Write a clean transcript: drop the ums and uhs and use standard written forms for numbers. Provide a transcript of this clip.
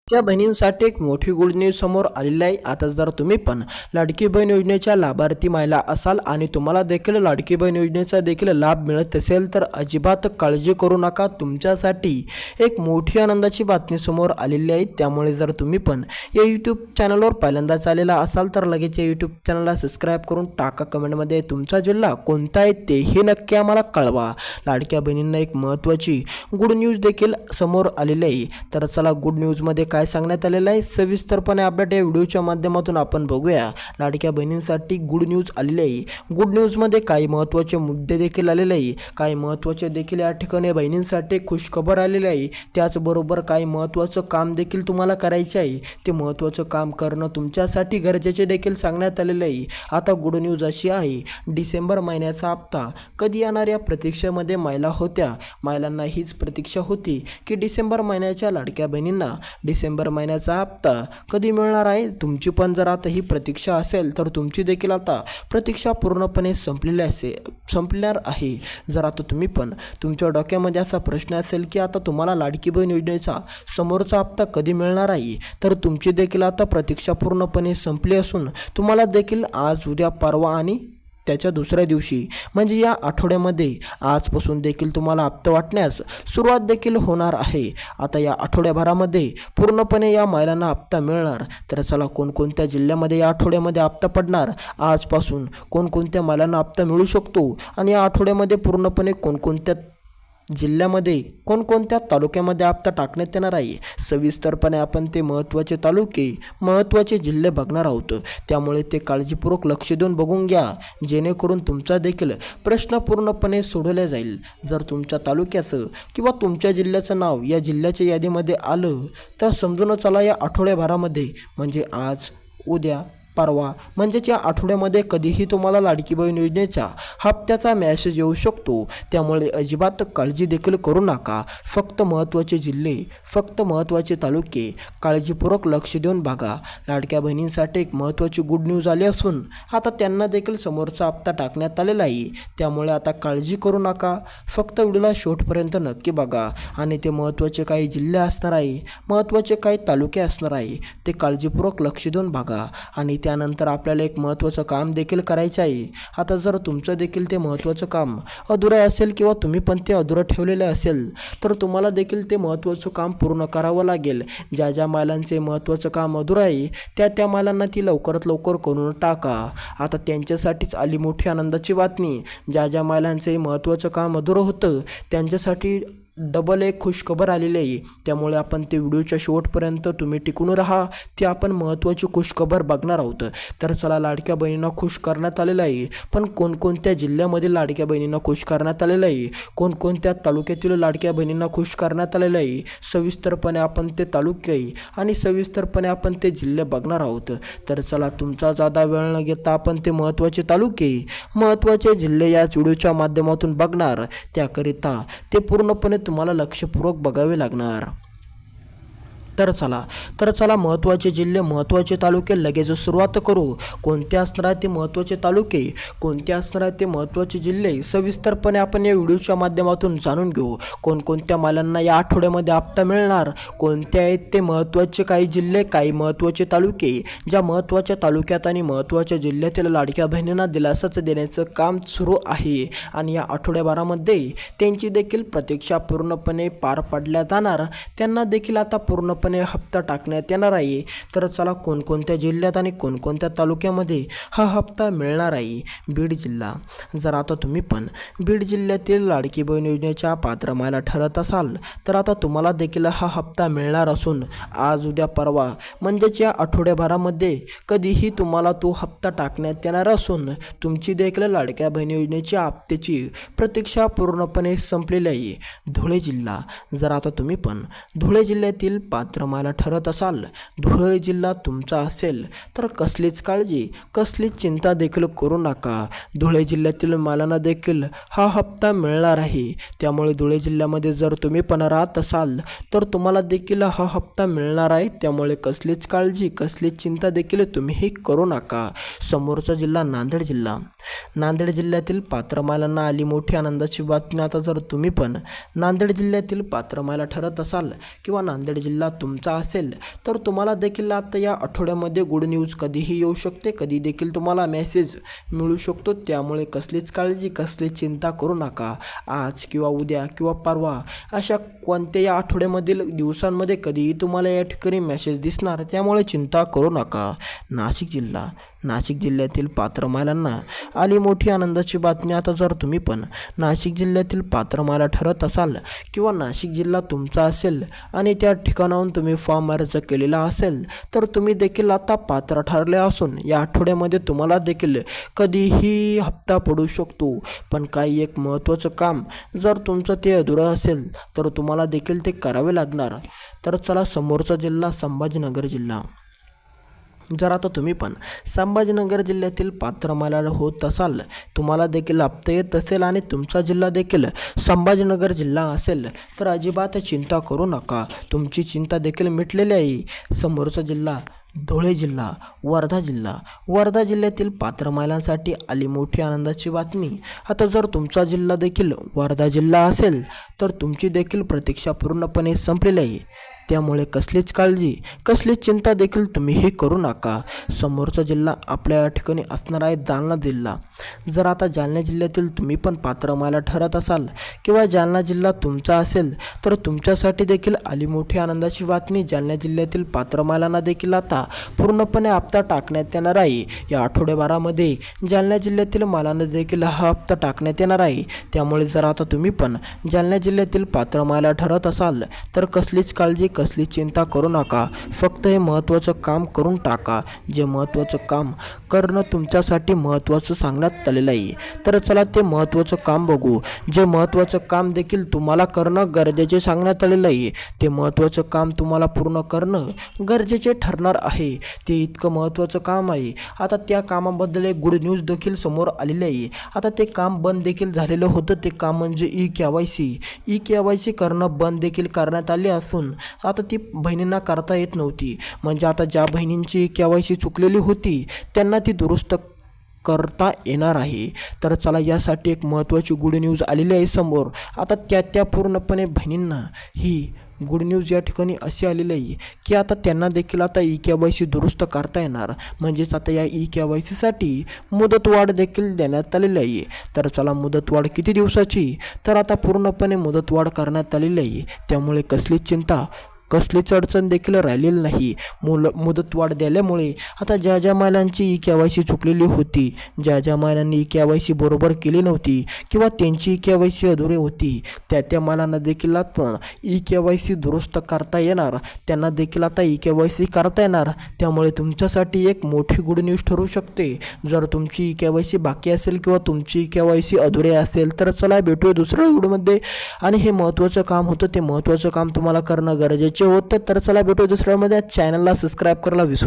त्या बहिणींसाठी एक मोठी गुड न्यूज समोर आलेली आहे। आता जर तुम्ही पण लाडकी बहीण योजनेच्या लाभार्थी महिला असाल आणि तुम्हाला देखील लाडकी बहीण योजनेचा देखील लाभ मिळत असेल तर अजिबात काळजी करू नका। तुमच्यासाठी एक मोठी आनंदाची बातमी समोर आलेली आहे। त्यामुळे जर तुम्ही पण या यूट्यूब चॅनलवर पहिल्यांदाच आलेला असाल तर लगेच या यूट्यूब चॅनलला सबस्क्राईब करून टाका। कमेंटमध्ये तुमचा जिल्हा कोणता आहे ते हे नक्की आम्हाला कळवा। लाडक्या बहिणींना एक महत्त्वाची गुड न्यूज देखील समोर आलेली आहे। तर चला गुड न्यूजमध्ये काय सांगण्यात आलेलं आहे सविस्तरपणे अपडेट या व्हिडिओच्या माध्यमातून आपण बघूया। लाडक्या बहिणींसाठी गुड न्यूज आलेली आहे। गुड न्यूजमध्ये काही महत्त्वाचे मुद्दे देखील आलेले आहे, काही महत्त्वाचे देखील या ठिकाणी बहिणींसाठी खुशखबर आलेली आहे। त्याचबरोबर काही महत्त्वाचं काम देखील तुम्हाला करायचे आहे, ते महत्त्वाचं काम करणं तुमच्यासाठी गरजेचे देखील सांगण्यात आलेलं आहे। आता गुड न्यूज अशी आहे, डिसेंबर महिन्याचा हप्ता कधी येणार या प्रतीक्षेमध्ये महिला होत्या। महिलांना हीच प्रतीक्षा होती की डिसेंबर महिन्याच्या लाडक्या बहिणींना डिसेंबर महिन्याचा हप्ता कधी मिळणार आहे। तुमची पण जर आता ही प्रतीक्षा असेल तर तुमची देखील आता प्रतीक्षा पूर्णपणे संपणार आहे। जर आता तुम्ही पण तुमच्या डोक्यामध्ये असा प्रश्न असेल की आता तुम्हाला लाडकी बहीण योजनेचा समोरचा हप्ता कधी मिळणार आहे, तर तुमची देखील आता प्रतीक्षा पूर्णपणे संपली असून तुम्हाला देखील आज, उद्या, परवा आणि त्याच्या दुसऱ्या दिवशी म्हणजे या आठवड्यामध्ये आजपासून देखील तुम्हाला हप्ता वाटण्यास सुरुवात देखील होणार आहे। आता या आठवड्याभरामध्ये पूर्णपणे या महिलांना हप्ता मिळणार। तर चला कोणकोणत्या जिल्ह्यामध्ये या आठवड्यामध्ये हप्ता पडणार, आजपासून कोणकोणत्या महिलांना हप्ता मिळू शकतो आणि या आठवड्यामध्ये पूर्णपणे कोणकोणत्या जिल्ह्यामध्ये कोणकोणत्या तालुक्यामध्ये हप्ता टाकण्यात येणार आहे, सविस्तरपणे आपण ते महत्त्वाचे तालुके, महत्त्वाचे जिल्हे बघणार आहोत। त्यामुळे ते काळजीपूर्वक लक्ष देऊन बघून घ्या, जेणेकरून तुमचा देखील प्रश्न पूर्णपणे सोडवला जाईल। जर तुमच्या तालुक्याचं किंवा तुमच्या जिल्ह्याचं नाव या जिल्ह्याच्या यादीमध्ये आलं तर समजून चला या आठवड्याभरामध्ये म्हणजे आज, उद्या, परवा म्हणजेच या आठवड्यामध्ये कधीही तुम्हाला लाडकी बहीण योजनेचा हप्त्याचा मेसेज येऊ शकतो। त्यामुळे अजिबात काळजी देखील करू नका। फक्त महत्त्वाचे जिल्हे, फक्त महत्त्वाचे तालुके काळजीपूर्वक लक्ष देऊन बघा। लाडक्या बहिणींसाठी एक महत्त्वाची गुड न्यूज आली असून आता त्यांना देखील समोरचा हप्ता टाकण्यात आलेला आहे। त्यामुळे आता काळजी करू नका, फक्त व्हिडिओला शेवटपर्यंत नक्की बघा आणि ते महत्त्वाचे काही जिल्हे असणार आहे, महत्त्वाचे काही तालुके असणार आहे, ते काळजीपूर्वक लक्ष देऊन बघा। आणि त्यानंतर आपल्याला एक महत्त्वाचं काम देखील करायचं आहे। आता जर तुमचं देखील ते महत्त्वाचं काम अधुरं असेल किंवा तुम्ही पण ते अधुरं ठेवलेलं असेल तर तुम्हाला देखील ते महत्त्वाचं काम पूर्ण करावं लागेल। ज्या ज्या महिलांचे महत्त्वाचं काम अधुरं आहे त्या महिलांना ती लवकरात लवकर करून टाका। आता त्यांच्यासाठीच आली मोठी आनंदाची बातमी, ज्या ज्या महिलांचे महत्त्वाचं काम अधुरं होतं त्यांच्यासाठी डबल एक खुशखबर आलेली आहे। त्यामुळे आपण ते व्हिडिओच्या शेवटपर्यंत तुम्ही टिकून राहा, ती आपण महत्त्वाची खुशखबर बघणार आहोत। तर चला लाडक्या बहिणींना खुश करण्यात आलेलं आहे, पण कोणकोणत्या जिल्ह्यामधील लाडक्या बहिणींना खुश करण्यात आलेलं आहे, कोणकोणत्या तालुक्यातील लाडक्या बहिणींना खुश करण्यात आलेलं आहे, सविस्तरपणे आपण ते तालुके आणि सविस्तरपणे आपण ते जिल्हे बघणार आहोत। तर चला तुमचा जादा वेळ न घेता आपण ते महत्त्वाचे तालुके, महत्त्वाचे जिल्हे याच व्हिडिओच्या माध्यमातून बघणार। त्याकरिता ते पूर्णपणे तुम्हाला लक्षपूर्वक बघावे लागणार। तर चला महत्त्वाचे जिल्हे, महत्त्वाचे तालुके लगेच सुरुवात करू। कोणते असणार आहेत ते महत्त्वाचे तालुके, कोणते असणार आहेत ते महत्त्वाचे जिल्हे सविस्तरपणे आपण या व्हिडिओच्या माध्यमातून जाणून घेऊ। कोणकोणत्या महिलांना या आठवड्यामध्ये हप्ता मिळणार, कोणते आहेत ते महत्त्वाचे काही जिल्हे, काही महत्त्वाचे तालुके, ज्या महत्त्वाच्या तालुक्यात आणि महत्त्वाच्या जिल्ह्यातील लाडक्या बहिणींना दिलासाच देण्याचं काम सुरू आहे आणि या आठवड्याभरामध्ये त्यांची देखील प्रतीक्षा पूर्णपणे पार पडल्या जाणार। त्यांना देखील आता पूर्णपणे हप्ता टाकण्यात येणार आहे। तर चला कोणकोणत्या जिल्ह्यात आणि कोणकोणत्या तालुक्यामध्ये हा हप्ता मिळणार आहे। बीड जिल्हा, जर आता तुम्ही पण बीड जिल्ह्यातील लाडकी बहीण योजनेच्या पात्र महिला ठरत असाल तर आता तुम्हाला देखील हा हप्ता मिळणार असून आज, उद्या, परवा म्हणजेच या आठवड्याभरामध्ये कधीही तुम्हाला तो हप्ता टाकण्यात येणार असून तुमची देखील लाडक्या बहीण योजनेच्या हप्त्याची प्रतीक्षा पूर्णपणे संपलेली आहे। धुळे जिल्हा, जर आता तुम्ही पण धुळे जिल्ह्यातील पात्र महिला ठरत असाल, धुळे जिल्हा तुमचा असेल तर कसलीच काळजी, कसलीच चिंता देखील करू नका। धुळे जिल्ह्यातील महिलांना देखील हा हप्ता मिळणार आहे। त्यामुळे धुळे जिल्ह्यामध्ये जर तुम्ही पण राहत असाल तर तुम्हाला देखील हा हप्ता मिळणार आहे। त्यामुळे कसलीच काळजी, कसलीच चिंता देखील तुम्हीही करू नका। समोरचा जिल्हा नांदेड जिल्हा, नांदेड जिल्ह्यातील पात्र महिलांना आली मोठी आनंदाची बातमी। आता जर तुम्ही पण नांदेड जिल्ह्यातील पात्र महिला ठरत असाल किंवा नांदेड जिल्हा तुमचा असेल तर तुम्हाला देखील आता या आठवड्यामध्ये गुड न्यूज कधीही येऊ शकते, कधी देखील तुम्हाला मेसेज मिळू शकतो. त्यामुळे कसलीच काळजी, कसली चिंता करू नका. आज किंवा उद्या किंवा परवा अशा कोणत्याही आठवड्यामधील दिवसांमध्ये कधीही तुम्हाला या ठिकाणी मेसेज दिसणार, त्यामुळे चिंता करू नका. नाशिक जिल्ह्यातील पात्र महिलांना आली मोठी आनंदाची बातमी. आता जर तुम्ही पण नाशिक जिल्ह्यातील पात्र महिला ठरत असाल किंवा नाशिक जिल्हा तुमचा असेल आणि त्या ठिकाणाहून तुम्ही फॉर्म अर्ज केलेला असेल तर तुम्ही देखील आता पात्र ठरले असून या आठवड्यामध्ये तुम्हाला देखील कधीही हप्ता पडू शकतो. पण काही एक महत्त्वाचं काम जर तुमचं ते अधुरं असेल तर तुम्हाला देखील ते करावे लागणार. तर चला, समोरचा जिल्हा संभाजीनगर जिल्हा. जर आता तुम्ही पण संभाजीनगर जिल्ह्यातील पात्र महिला होत असाल, तुम्हाला देखील हप्ता येत असेल आणि तुमचा जिल्हा देखील संभाजीनगर जिल्हा असेल तर अजिबात चिंता करू नका. तुमची चिंता देखील मिटलेली आहे. समोरचा जिल्हा धुळे जिल्हा, वर्धा जिल्ह्यातील पात्र महिलांसाठी आली मोठी आनंदाची बातमी. आता जर तुमचा जिल्हा देखील वर्धा जिल्हा असेल तर तुमची देखील प्रतीक्षा पूर्णपणे संपलेली आहे. त्यामुळे कसलीच काळजी, कसलीच चिंता देखील तुम्हीही करू नका. समोरचा जिल्हा आपल्या या ठिकाणी असणार आहे जालना जिल्हा. जर आता जालना जिल्ह्यातील तुम्ही पण पात्र महिला ठरत असाल किंवा जालना जिल्हा तुमचा असेल तर तुमच्यासाठी देखील आली मोठी आनंदाची बातमी. जालना जिल्ह्यातील पात्र महिलांना देखील आता पूर्णपणे हप्ता टाकण्यात येणार आहे. या आठवड्याभरामध्ये जालना जिल्ह्यातील महिलांना देखील हा हप्ता टाकण्यात येणार आहे. त्यामुळे जर आता तुम्ही पण जालना जिल्ह्यातील पात्र महिला ठरत असाल तर कसलीच काळजी, कसली चिंता करू नका. फक्त हे महत्त्वाचं काम करून टाका. जे महत्त्वाचं काम करणं तुमच्यासाठी महत्त्वाचं सांगण्यात आलेलं आहे. तर चला ते महत्त्वाचं काम बघू. जे महत्त्वाचं काम देखील तुम्हाला करणं गरजेचे सांगण्यात आलेलं आहे. ते महत्त्वाचं काम तुम्हाला पूर्ण करणं गरजेचे ठरणार आहे. ते इतकं महत्त्वाचं काम आहे. आता त्या कामाबद्दल एक गुड न्यूज देखील समोर आलेली आहे. आता ते काम बंद देखील झालेलं होतं. ते काम म्हणजे ई-KYC करणं बंद देखील करण्यात आले असून आता ती बहिणींना करता येत नव्हती. म्हणजे आता ज्या बहिणींची KYC चुकलेली होती त्यांना ती दुरुस्त करता येणार आहे. तर चला, यासाठी एक महत्त्वाची गुड न्यूज आलेली आहे समोर. आता त्या पूर्णपणे बहिणींना ही गुड न्यूज या ठिकाणी अशी आलेली आहे की आता त्यांना देखील आता ई-KYC दुरुस्त करता येणार. म्हणजेच आता या ई-KYCसाठी मुदतवाढ देखील देण्यात आलेली आहे. तर चला, मुदतवाढ किती दिवसाची? तर आता पूर्णपणे मुदतवाढ करण्यात आलेली आहे. त्यामुळे कसलीच चिंता, कसलीच अडचण देखील राहिलेली नाही. मुदतवाढ दिल्यामुळे आता ज्या महिलांची ई-KYC चुकलेली होती, ज्या महिलांनी ई-KYC बरोबर केली नव्हती किंवा त्यांची ई-KYC अधुरी होती, त्या महिलांना देखील आता ई-KYC दुरुस्त करता येणार. त्यांना देखील आता ई-KYC करता येणार. त्यामुळे तुमच्यासाठी एक मोठी गुड न्यूज ठरू शकते. जर तुमची ई-KYC बाकी असेल किंवा तुमची ई-KYC अधुरी असेल तर चला भेटूया दुसऱ्या व्हिडिओमध्ये. आणि हे महत्त्वाचं काम होतं, ते महत्त्वाचं काम तुम्हाला करणं गरजेचं होतं. तर चला भेटू दुसऱ्यामध्ये. चॅनलला सबस्क्राईब करायला विसरू